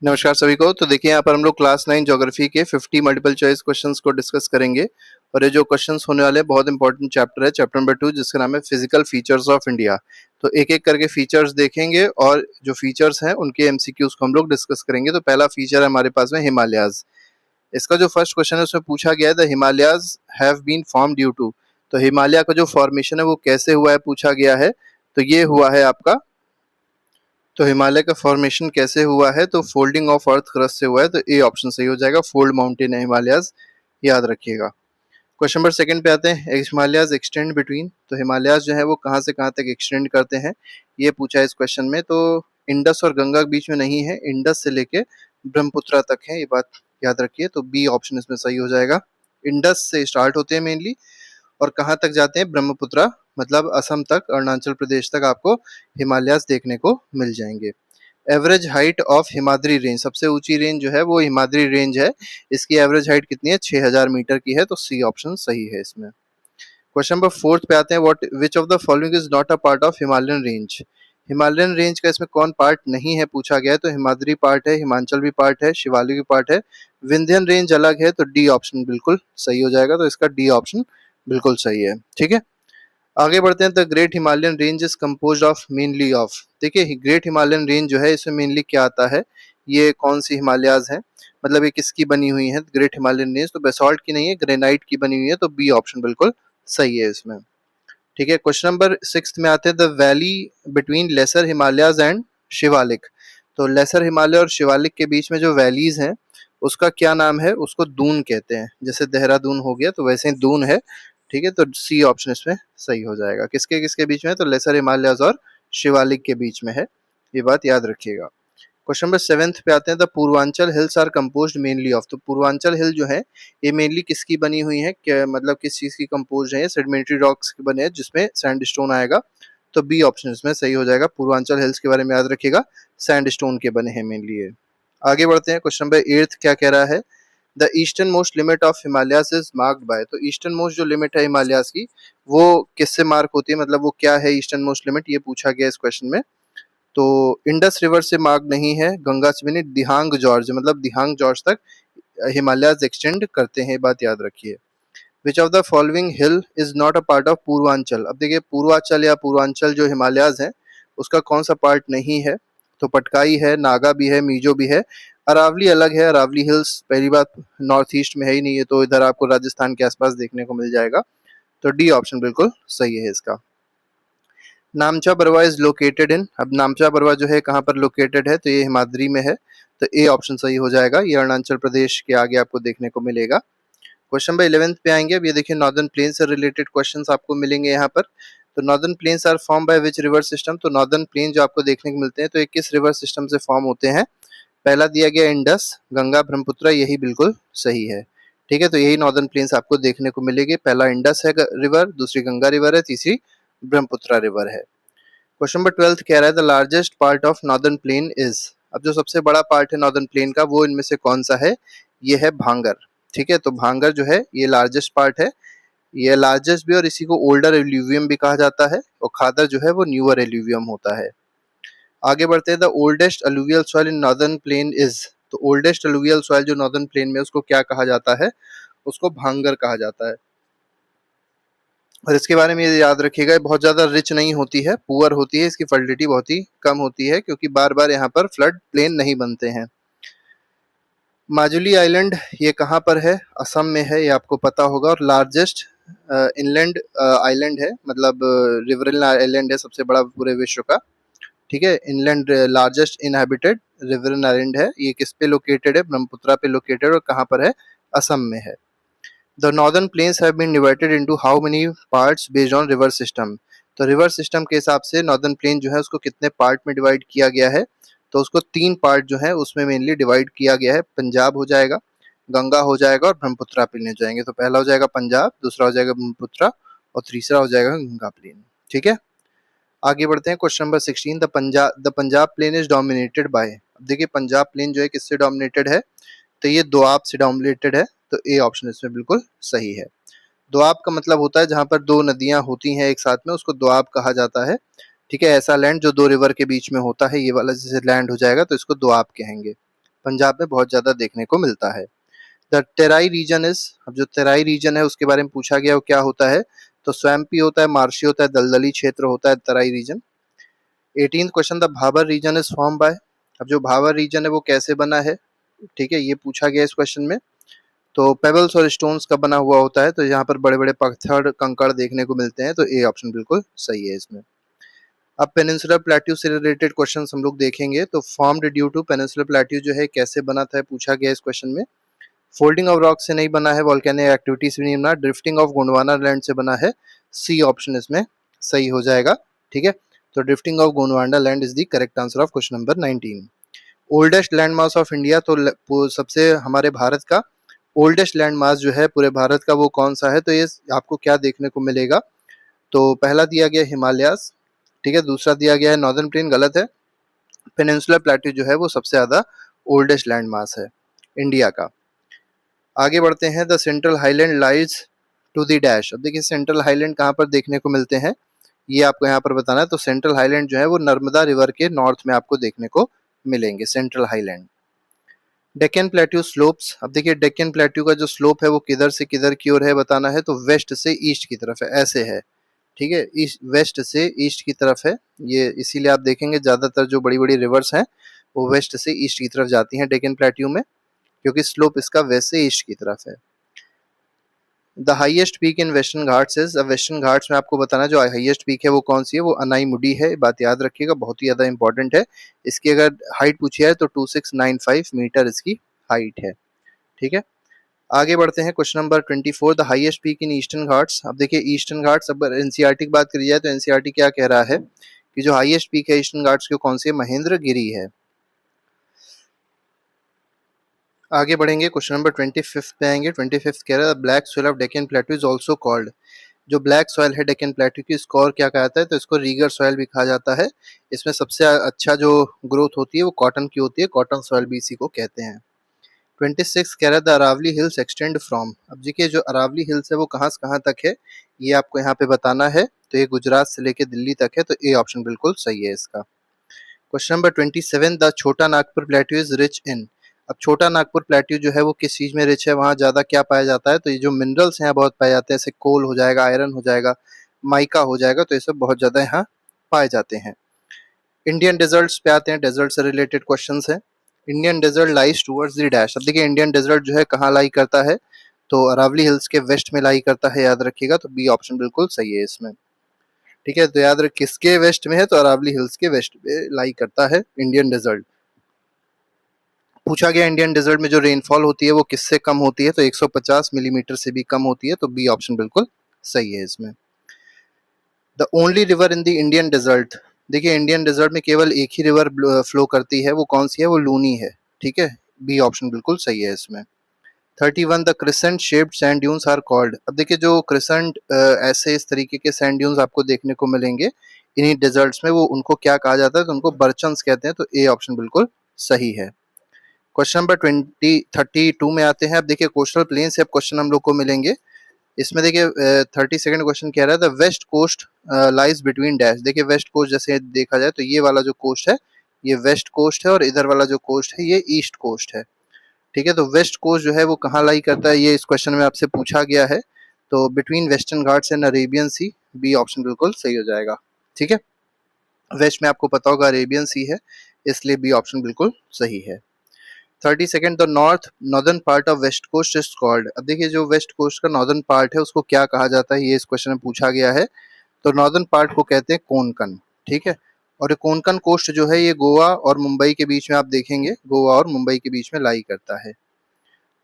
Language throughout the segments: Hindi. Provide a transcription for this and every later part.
नमस्कार सभी को। तो देखिए यहाँ पर हम लोग क्लास 9 ज्योग्राफी के 50 मल्टीपल चॉइस क्वेश्चंस को डिस्कस करेंगे और ये जो क्वेश्चंस होने वाले हैं बहुत इंपॉर्टेंट चैप्टर है, चैप्टर नंबर 2, जिसका नाम है फिजिकल फीचर्स ऑफ इंडिया। तो एक एक करके फीचर्स देखेंगे और जो फीचर्स हैं उनके एमसीक्यूज को हम लोग डिस्कस करेंगे। तो पहला फीचर है हमारे पास में हिमालयाज। इसका जो फर्स्ट क्वेश्चन है उसमें पूछा गया है the Himalayas have been form due to. तो हिमालय का जो फॉर्मेशन है वो कैसे हुआ है पूछा गया है। तो ये हुआ है आपका, तो हिमालय का फॉर्मेशन कैसे हुआ है, तो फोल्डिंग ऑफ अर्थ क्रस्ट से हुआ है। तो ए ऑप्शन सही हो जाएगा, फोल्ड माउंटेन है हिमालयाज, याद रखिएगा। क्वेश्चन नंबर सेकंड पे आते हैं, हिमालयाज एक्सटेंड बिटवीन। तो हिमालयाज जो है वो कहाँ से कहाँ तक एक्सटेंड करते हैं, ये पूछा है इस क्वेश्चन में। तो इंडस और गंगा के बीच में नहीं है, इंडस से लेके ब्रह्मपुत्रा तक है, ये बात याद रखिए। तो बी ऑप्शन इसमें सही हो जाएगा। इंडस से स्टार्ट होते हैं मेनली और कहाँ तक जाते हैं, ब्रह्मपुत्रा, मतलब असम तक, अरुणाचल प्रदेश तक आपको हिमालयाज देखने को मिल जाएंगे। Average height of Himadri range, सबसे ऊंची रेंज जो है वो हिमाद्री रेंज है। इसकी एवरेज हाइट कितनी है, 6000 मीटर की है। तो सी ऑप्शन सही है इसमें। क्वेश्चन नंबर फोर्थ पे आते हैं, what which of the following is not a part of Himalayan range. Himalayan range का इसमें कौन पार्ट नहीं है पूछा गया है। तो हिमाद्री पार्ट है, हिमाचल भी पार्ट है, शिवालिक भी पार्ट है, विंध्यन रेंज अलग है। तो डी ऑप्शन बिल्कुल सही हो जाएगा। तो इसका डी ऑप्शन बिल्कुल सही है, ठीक है। आगे बढ़ते हैं। The great Himalayan range is compose of mainly of. देखिए ग्रेट हिमालयन रेंज जो है इसमें मेनली क्या आता है, ये कौन सी हिमालयाज है, मतलब ये किसकी बनी हुई है ग्रेट हिमालयन रेंज। तो बेसॉल्ट की नहीं है, ग्रेनाइट की बनी हुई है। तो बी ऑप्शन बिल्कुल सही है इसमें, ठीक है। क्वेश्चन नंबर 6 में आते हैं, the valley between lesser Himalayas and Shivalik. तो लेसर हिमालय और शिवालिक के बीच में जो वैलीज हैं उसका क्या नाम है, उसको दून कहते हैं। जैसे देहरादून हो गया तो वैसे ही दून है, ठीक है। तो सी ऑप्शन इसमें सही हो जाएगा। किसके किसके बीच में है, तो लेसर हिमालयाज और शिवालिक के बीच में है, ये बात याद रखिएगा। क्वेश्चन नंबर 7 पे आते हैं, the Purvanchal hills are composed mainly of. तो पूर्वांचल हिल जो है ये मेनली किसकी बनी हुई है, क्या मतलब किस चीज की कंपोज है, सेडिमेंट्री रॉक्स की बने हैं जिसमें सैंडस्टोन आएगा। तो बी ऑप्शन इसमें सही हो जाएगा। पूर्वांचल हिल्स के बारे में याद रखिएगा, सैंडस्टोन के बने हैं मेनली ये। आगे बढ़ते हैं। क्वेश्चन नंबर 8 क्या कह रहा है, the eastern most limit of Himalayas is marked by. तो ईस्टर्न मोस्ट जो लिमिट है हिमालयाज की वो किससे मार्क होती है, मतलब वो क्या है ईस्टर्न मोस्ट लिमिट, ये पूछा गया इस क्वेश्चन में। तो इंडस रिवर से मार्क नहीं है, गंगा से भी नहीं, दिहांग जॉर्ज, मतलब दिहांग जॉर्ज तक हिमालयाज एक्सटेंड करते हैं, बात याद रखिए। Which of the following hill is not a part of Purvanchal. अब देखिए पूर्वांचल या पूर्वांचल जो हिमालयाज है उसका कौन सा पार्ट नहीं है। तो पटकाई है, नागा भी है, मीजो भी है, अरावली अलग है। अरावली हिल्स पहली बात नॉर्थ ईस्ट में है ही नहीं है, तो इधर आपको राजस्थान के आसपास देखने को मिल जाएगा। तो डी ऑप्शन बिल्कुल सही है इसका। नामचा बरवा इज लोकेटेड इन। अब नामचा बरवा जो है कहाँ पर लोकेटेड है, तो ये हिमाद्री में है। तो ए ऑप्शन सही हो जाएगा, ये अरुणाचल प्रदेश के आगे आपको देखने को मिलेगा। क्वेश्चन नंबर 11 पे आएंगे। अब ये देखिए नॉर्दर्न प्लेन से रिलेटेड क्वेश्चंस आपको मिलेंगे यहाँ पर। तो northern plains are form by which river system. तो नॉर्दर्न प्लेन जो आपको देखने को मिलते हैं तो ये किस रिवर सिस्टम से फॉर्म होते हैं। पहला दिया गया इंडस, गंगा, ब्रह्मपुत्र, यही बिल्कुल सही है, ठीक है। तो यही नॉर्दर्न प्लेन्स आपको देखने को मिलेगी। पहला इंडस है रिवर, दूसरी गंगा रिवर है, तीसरी ब्रह्मपुत्र रिवर है। क्वेश्चन नंबर 12 कह रहा है, the largest part of northern plain is. अब जो सबसे बड़ा पार्ट है नॉर्दर्न प्लेन का वो इनमें से कौन सा है, ये है भांगर, ठीक है। तो भांगर जो है ये लार्जेस्ट पार्ट है, ये लार्जेस्ट भी, और इसी को ओल्डर एल्यूवियम भी कहा जाता है, और खादर जो है वो न्यूअर एल्यूवियम होता है। आगे बढ़ते हैं। The oldest alluvial soil in northern plain is. तो ओल्डेस्ट अलुवियल सॉइल जो नॉर्दर्न प्लेन में उसको क्या कहा जाता है, उसको भांगर कहा जाता है। और इसके बारे में ये याद रखिएगा, ये बहुत ज़्यादा रिच नहीं होती है, पुअर होती है, इसकी फर्टिलिटी बहुत ही कम होती है क्योंकि बार बार यहाँ पर फ्लड प्लेन नहीं बनते हैं। माजुली आइलैंड ये कहाँ पर है, असम में है, ये आपको पता होगा। और लार्जेस्ट इनलैंड आइलैंड है, मतलब रिवरल आइलैंड है सबसे बड़ा पूरे विश्व का, ठीक है। इनलैंड लार्जेस्ट इनहेबिटेड रिवरल आइलैंड है, ये किस पे लोकेटेड है, ब्रह्मपुत्रा पे लोकेटेड, और कहाँ पर है, असम में है। The northern plains have been divided into how many parts based on river system। तो रिवर सिस्टम के हिसाब से नॉर्दर्न प्लेन जो है उसको कितने पार्ट में डिवाइड किया गया है, तो उसको 3 पार्ट जो है उसमें मेनली डिवाइड किया गया है। पंजाब हो जाएगा, गंगा हो जाएगा और ब्रह्मपुत्रा प्लेन हो जाएंगे। तो पहला हो जाएगा पंजाब, दूसरा हो जाएगा ब्रह्मपुत्रा और तीसरा हो जाएगा गंगा प्लेन, ठीक है। आगे बढ़ते हैं। Question number 16, the Punjab plain is dominated by. अब देखिए पंजाब प्लेन जो है किससे डोमिनेटेड है, तो ये दोआब से डोमिनेटेड है। तो ए ऑप्शन इसमें बिल्कुल सही है। दोआब का मतलब होता है जहाँ पर 2 नदियाँ होती हैं एक साथ में, उसको दोआब कहा जाता है, ठीक है। ऐसा लैंड जो 2 रिवर के बीच में होता है, ये वाला जैसे लैंड हो जाएगा तो इसको दोआब कहेंगे। पंजाब में बहुत ज़्यादा देखने को मिलता है। द टेराई रीजन इज, अब जो टेराई रीजन है उसके बारे में पूछा गया वो क्या होता है, तो स्वैम्पी होता है, मार्शी होता है, दलदली क्षेत्र होता है Terai region. 18th question, the Bhabar region is form by, अब जो भाबर रीजन है वो कैसे बना है, ठीक है, ये पूछा गया इस क्वेश्चन में। तो पेबल्स और स्टोन्स का बना हुआ होता है, तो यहाँ पर बड़े बड़े पत्थर कंकड़ देखने को मिलते हैं, तो ए ऑप्शन बिल्कुल सही है इसमें। अब पेनिनसुलर प्लेट्यू से रिलेटेड क्वेश्चन हम लोग देखेंगे, तो formed due to, peninsular plateau जो है कैसे बना था पूछा गया इस क्वेश्चन में। फोल्डिंग ऑफ रॉक से नहीं बना है, वॉल्केनिक एक्टिविटी से नहीं बना, ड्रिफ्टिंग ऑफ गोंडवाना लैंड से बना है, सी ऑप्शन इसमें सही हो जाएगा, ठीक है। तो drifting of Gondwana land is the correct answer of question number 19। Oldest land mass of India, तो सबसे हमारे भारत का ओल्डेस्ट लैंड मास जो है पूरे भारत का वो कौन सा है, तो ये आपको क्या देखने को मिलेगा, तो पहला दिया गया हिमालयास, ठीक है, दूसरा दिया गया है नॉर्दर्न प्लेन, गलत है। पेनिनसुलर प्लेट्यू जो है वो सबसे ज्यादा ओल्डेस्ट लैंड मास है इंडिया का। आगे बढ़ते हैं, the central highland lies to the dash, अब देखिए सेंट्रल हाईलैंड कहाँ पर देखने को मिलते हैं, ये आपको यहाँ पर बताना है। तो सेंट्रल हाईलैंड जो है वो नर्मदा रिवर के नॉर्थ में आपको देखने को मिलेंगे, central highland. Deccan plateau slopes, अब देखिए डेक्कन प्लेट्यू का जो स्लोप है वो किधर से किधर की ओर है बताना है, तो वेस्ट से ईस्ट की तरफ है, ऐसे है, ठीक है, ईस्ट वेस्ट से ईस्ट की तरफ है ये, इसीलिए आप देखेंगे ज्यादातर जो बड़ी बड़ी रिवर्स हैं वो वेस्ट से ईस्ट की तरफ जाती हैं डेक्कन प्लेट्यू में, क्योंकि स्लोप इसका वेस्ट से ईस्ट की तरफ है। The highest peak in western Ghats is, अब वेस्टर्न घाट्स में आपको बताना जो हाईएस्ट पीक है वो कौन सी है, वो अनाईमुडी है, बात याद रखिएगा, बहुत ही ज्यादा इंपॉर्टेंट है। इसकी अगर हाइट पूछी है तो 2695 मीटर इसकी हाइट है, ठीक है। आगे बढ़ते हैं, question number 24, the highest peak in eastern Ghats, अब देखिए ईस्टर्न घाट्स, अगर एनसीईआरटी की बात करी जाए तो एनसीईआरटी क्या कह रहा है कि जो हाईएस्ट पीक है ईस्टर्न घाट्स की कौन सी है, महेंद्रगिरी है। आगे बढ़ेंगे, क्वेश्चन नंबर 25 पे आएंगे। 25 कह रहा है black soil of Deccan प्लेटू is also called, जो ब्लैक सॉइल है डेक्कन प्लेटू की इसको और क्या कहता है, तो इसको रीगर सॉइल भी कहा जाता है। इसमें सबसे अच्छा जो ग्रोथ होती है वो कॉटन की होती है, कॉटन सॉइल भी इसी को कहते हैं। 26 कह रहा है the Aravalli hills extend from, अब देखिए जो अरावली हिल्स है वो कहाँ से कहाँ तक है, ये आपको यहाँ पे बताना है, तो ये गुजरात से लेके दिल्ली तक है, तो ए ऑप्शन बिल्कुल सही है इसका। क्वेश्चन नंबर 27, द छोटा Nagpur plateau is rich in, अब छोटा नागपुर प्लेट्यू जो है वो किस चीज में रिच है, वहाँ ज्यादा क्या पाया जाता है, तो ये जो मिनरल्स हैं बहुत पाए जाते हैं, जैसे कोल हो जाएगा, आयरन हो जाएगा, माइका हो जाएगा, तो ये सब बहुत ज्यादा यहाँ पाए जाते हैं। इंडियन डेजर्ट्स पे आते हैं, डेजर्ट से रिलेटेड क्वेश्चंस है। Indian desert lies towards the dash, अब देखिए इंडियन डेजर्ट जो है कहाँ लाई करता है, तो अरावली हिल्स के वेस्ट में लाई करता है, याद रखिएगा, तो बी ऑप्शन बिल्कुल सही है इसमें, ठीक है। तो याद रख किसके वेस्ट में है, तो अरावली हिल्स के वेस्ट में लाई करता है इंडियन डेजर्ट। पूछा गया इंडियन डेजर्ट में जो रेनफॉल होती है वो किससे कम होती है, तो 150 मिलीमीटर से भी कम होती है, तो बी ऑप्शन बिल्कुल सही है इसमें। The only river in the Indian desert, देखिए इंडियन डेजर्ट में केवल एक ही रिवर फ्लो करती है, वो कौन सी है, वो लूनी है, ठीक है, बी ऑप्शन बिल्कुल सही है इसमें। 31, the crescent shaped sand dunes are called, अब देखिए जो क्रिसेंट ऐसे इस तरीके के सैंड ड्यून्स आपको देखने को मिलेंगे इन्हीं डेजर्ट्स में, वो उनको क्या कहा जाता है, तो उनको बर्चन्स कहते हैं, तो ए ऑप्शन बिल्कुल सही है। क्वेश्चन नंबर 32 में आते हैं, अब देखिए कोस्टल प्लेन से अब क्वेश्चन हम लोग को मिलेंगे। इसमें देखिए 32nd क्वेश्चन कह रहा है the west coast lies between dash, देखिए वेस्ट कोस्ट जैसे देखा जाए तो ये वाला जो कोस्ट है ये वेस्ट कोस्ट है, और इधर वाला जो कोस्ट है ये ईस्ट कोस्ट है, ठीक है। तो वेस्ट कोस्ट जो है वो कहाँ लाई करता है, ये इस क्वेश्चन में आपसे पूछा गया है, तो between western Ghats and Arabian sea, B option बिल्कुल सही हो जाएगा, ठीक है। वेस्ट में आपको पता होगा अरेबियन सी है, इसलिए बी ऑप्शन बिल्कुल सही है। 32nd, the northern part of west coast is called, अब देखिए जो वेस्ट कोस्ट का नॉर्दर्न पार्ट है उसको क्या कहा जाता है, ये इस क्वेश्चन में पूछा गया है, तो नॉर्दर्न पार्ट को कहते हैं कोंकण, ठीक है। और ये कोंकण कोस्ट जो है ये गोवा और मुंबई के बीच में आप देखेंगे, गोवा और मुंबई के बीच में लाई करता है।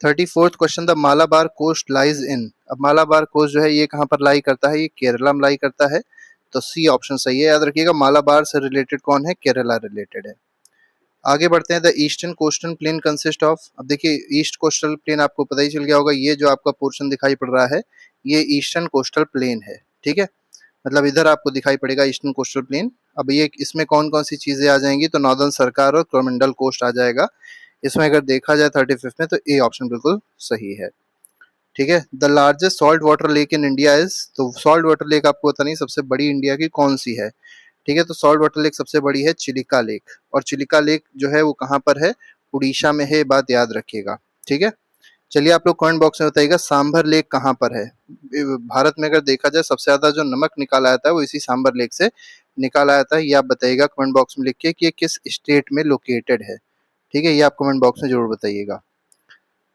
34th question, the Malabar coast lies in, अब मालाबार कोस्ट जो है ये कहाँ पर लाई करता है, ये केरला में लाई करता है, तो सी ऑप्शन सही है, याद रखिएगा मालाबार से रिलेटेड कौन है, केरला रिलेटेड है। आगे बढ़ते हैं, the eastern coastal plain consist of, अब देखिए ईस्ट कोस्टल प्लेन आपको पता ही चल गया होगा, ये जो आपका पोर्शन दिखाई पड़ रहा है ये ईस्टर्न कोस्टल प्लेन है, ठीक है, मतलब इधर आपको दिखाई पड़ेगा ईस्टर्न कोस्टल प्लेन। अब ये इसमें कौन कौन सी चीजें आ जाएंगी, तो नॉर्दर्न सरकार और कोरोमंडल कोस्ट आ जाएगा इसमें, अगर देखा जाए 35 में, तो ए ऑप्शन बिल्कुल सही है, ठीक है। The largest salt water lake in India is, तो सॉल्ट वाटर लेक आपको पता नहीं सबसे बड़ी इंडिया की कौन सी है, ठीक है, तो सॉल्ट वाटर लेक सबसे बड़ी है चिलिका लेक, और चिलिका लेक जो है वो कहाँ पर है, उड़ीसा में है, ये बात याद रखिएगा। ठीक है, चलिए आप लोग कमेंट बॉक्स में बताइएगा सांभर लेक कहाँ पर है। भारत में अगर देखा जाए सबसे ज्यादा जो नमक निकाला जाता है वो इसी सांभर लेक से निकाला जाता है। ये आप बताइएगा कमेंट बॉक्स में लिख के कि ये किस स्टेट में लोकेटेड है। ठीक है, ये आप कमेंट बॉक्स में जरूर बताइएगा।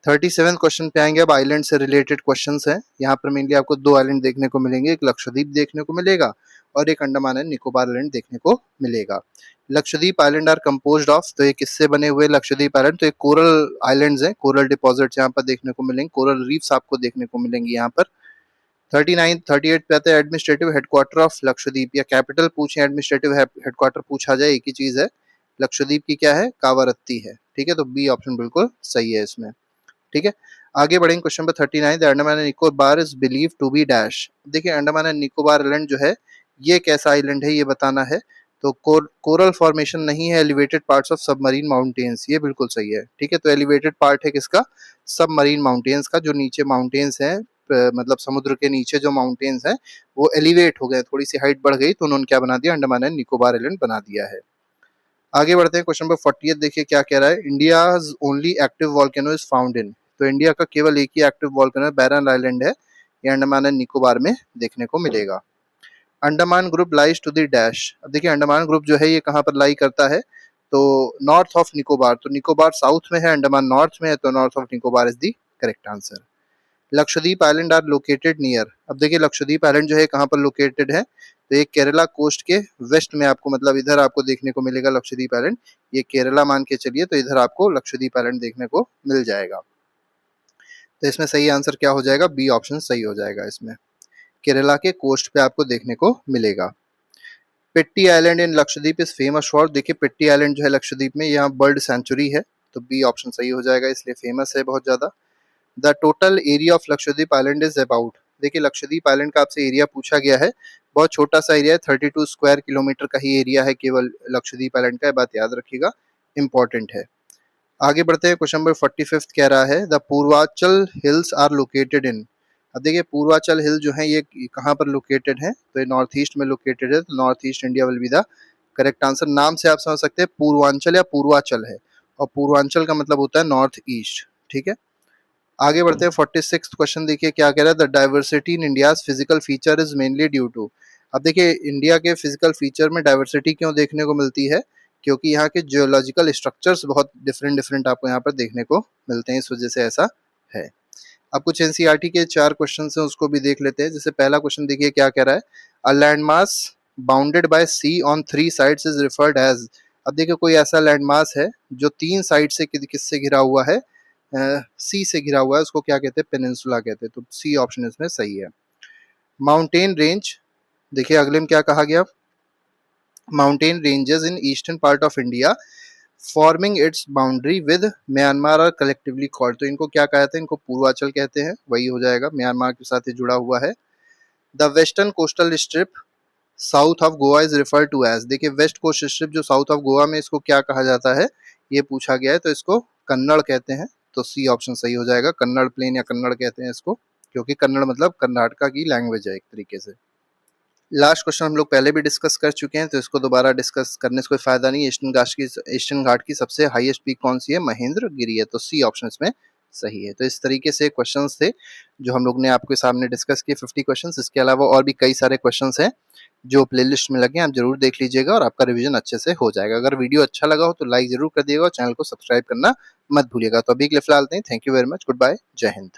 37 क्वेश्चन पे आएंगे। अब आइलैंड से रिलेटेड क्वेश्चंस हैं। यहाँ पर मेनली आपको दो आइलैंड देखने को मिलेंगे, एक लक्षद्वीप देखने को मिलेगा और एक अंडमान एंड निकोबार आइलैंड देखने को मिलेगा। Lakshadweep island are composed of, तो ये किससे बने हुए लक्षद्वीप आइलैंड, तो ये कोरल आइलैंड्स हैं, कोरल डिपॉजिट्स यहाँ पर देखने को मिलेंगे, कोरल रीफ्स आपको देखने को मिलेंगे यहाँ पर। 38 पे आता है एडमिनिस्ट्रेटिव हेडक्वार्टर ऑफ लक्षद्वीप, या कैपिटल पूछे एडमिनिस्ट्रेटिव हेडक्वार्टर पूछा जाए एक ही चीज है। लक्षद्वीप की क्या है, कावारत्ती है। ठीक है, तो बी ऑप्शन बिल्कुल सही है इसमें। ठीक है, आगे बढ़ेंगे question number 39। The Andaman and Nicobar is believe to be dash. देखिए अंडमान एंड निकोबार आइलैंड जो है ये कैसा आइलैंड है ये बताना है। तो कोरल फॉर्मेशन नहीं है, elevated parts of submarine mountains, ये बिल्कुल सही है। ठीक है, तो एलिवेटेड पार्ट है किसका, सबमरीन माउंटेन्स का। जो नीचे माउंटेन्स हैं, मतलब समुद्र के नीचे जो माउंटेन्स हैं वो एलिवेट हो गए, थोड़ी सी हाइट बढ़ गई तो उन्होंने क्या बना दिया, अंडमान एंड निकोबार आइलैंड बना दिया है। आगे बढ़ते हैं क्वेश्चन नंबर 48। देखिए क्या कह रहा है, India's only active volcano is found in. तो इंडिया का केवल एक ही एक्टिव वॉल्केनो बैरन आइलैंड है, ये अंडमान एंड निकोबार में देखने को मिलेगा। Andaman group lies to the dash. अब देखिए अंडमान ग्रुप जो है ये कहाँ पर लाई करता है, तो नॉर्थ ऑफ निकोबार। तो निकोबार साउथ में है, अंडमान नॉर्थ में है, तो north of Nicobar is the correct answer. Lakshadweep island are located near. अब देखिए लक्षद्वीप आइलैंड जो है कहाँ पर लोकेटेड है, तो ये केरला कोस्ट के वेस्ट में आपको, मतलब इधर आपको देखने को मिलेगा लक्षद्वीप आइलैंड। ये केरला मान के चलिए, तो इधर आपको लक्षद्वीप आइलैंड देखने को मिल जाएगा। तो इसमें सही आंसर क्या हो जाएगा, बी ऑप्शन सही हो जाएगा इसमें, केरला के कोस्ट पे आपको देखने को मिलेगा। Patty island in Lakshadweep is famous for. देखिए पेट्टी आइलैंड जो है लक्षद्वीप में, यहाँ बर्ड सेंचुरी है, तो बी ऑप्शन सही हो जाएगा, इसलिए फेमस है बहुत ज्यादा। The total area of Lakshadweep island is about. देखिए लक्षद्वीप आइलैंड का आपसे एरिया पूछा गया है, बहुत छोटा सा एरिया है, 32 स्क्वायर किलोमीटर का ही एरिया है केवल लक्षद्वीप आइलैंड का, ये बात याद रखिएगा, इंपॉर्टेंट है। आगे बढ़ते हैं, क्वेश्चन नंबर 45 कह रहा है the Purvanchal hills are located in. अब देखिए पूर्वाचल हिल जो है ये कहाँ पर लोकेटेड है, तो ये नॉर्थ ईस्ट में लोकेटेड है, तो north east India will be the correct answer. नाम से आप समझ सकते हैं पूर्वांचल या पूर्वाचल है, और पूर्वांचल का मतलब होता है नॉर्थ ईस्ट। ठीक है, आगे बढ़ते हैं 46 क्वेश्चन। देखिए क्या कह रहा है, the diversity in India's physical feature is mainly due to. अब देखिए इंडिया के फिजिकल फीचर में डाइवर्सिटी क्यों देखने को मिलती है, क्योंकि यहाँ के जियोलॉजिकल स्ट्रक्चर्स बहुत डिफरेंट डिफरेंट आपको यहाँ पर देखने को मिलते हैं, इस वजह से ऐसा है। अब कुछ एनसीईआरटी के 4 क्वेश्चन हैं उसको भी देख लेते हैं। जैसे पहला क्वेश्चन देखिए क्या कह रहा है, a landmass bounded by sea on 3 sides is referred as. अब देखिए कोई ऐसा लैंडमास है जो 3 साइड से किससे घिरा हुआ है, सी से घिरा हुआ है, उसको क्या कहते हैं, पेनिनसुला कहते हैं, तो सी ऑप्शन इसमें सही है। माउंटेन रेंज, देखिए अगले में क्या कहा गया, mountain ranges in eastern part of India forming its boundary with Myanmar are collectively called. तो इनको क्या कहते हैं, इनको पूर्वांचल कहते हैं, वही हो जाएगा, म्यांमार के साथ ही जुड़ा हुआ है। The western coastal strip south of Goa is refer to as. देखिए वेस्ट कोस्ट स्ट्रिप जो साउथ ऑफ गोवा में, इसको क्या कहा जाता है, ये पूछा गया है, तो इसको कन्नड़ कहते हैं, तो सी ऑप्शन सही हो जाएगा। कन्नड़ प्लेन या कन्नड़ कहते हैं इसको, क्योंकि कन्नड़ मतलब कर्नाटका की लैंग्वेज है एक तरीके से। लास्ट क्वेश्चन हम लोग पहले भी डिस्कस कर चुके हैं, तो इसको दोबारा डिस्कस करने से कोई फायदा नहीं। ईस्टर्न घाट की सबसे हाईएस्ट पीक कौन सी है, महेंद्रगिरी है, तो सी ऑप्शन इसमें सही है। तो इस तरीके से क्वेश्चंस थे जो हम लोग ने आपके सामने डिस्कस किए, 50 क्वेश्चंस। इसके अलावा और भी कई सारे क्वेश्चंस हैं जो प्लेलिस्ट में लगे, आप जरूर देख लीजिएगा और आपका रिवीजन अच्छे से हो जाएगा। अगर वीडियो अच्छा लगा हो तो लाइक जरूर कर दिएगा और चैनल को सब्सक्राइब करना मत भूलिएगा। तो अभी के लिए फिलहाल thank you very much, good bye, Jai Hind.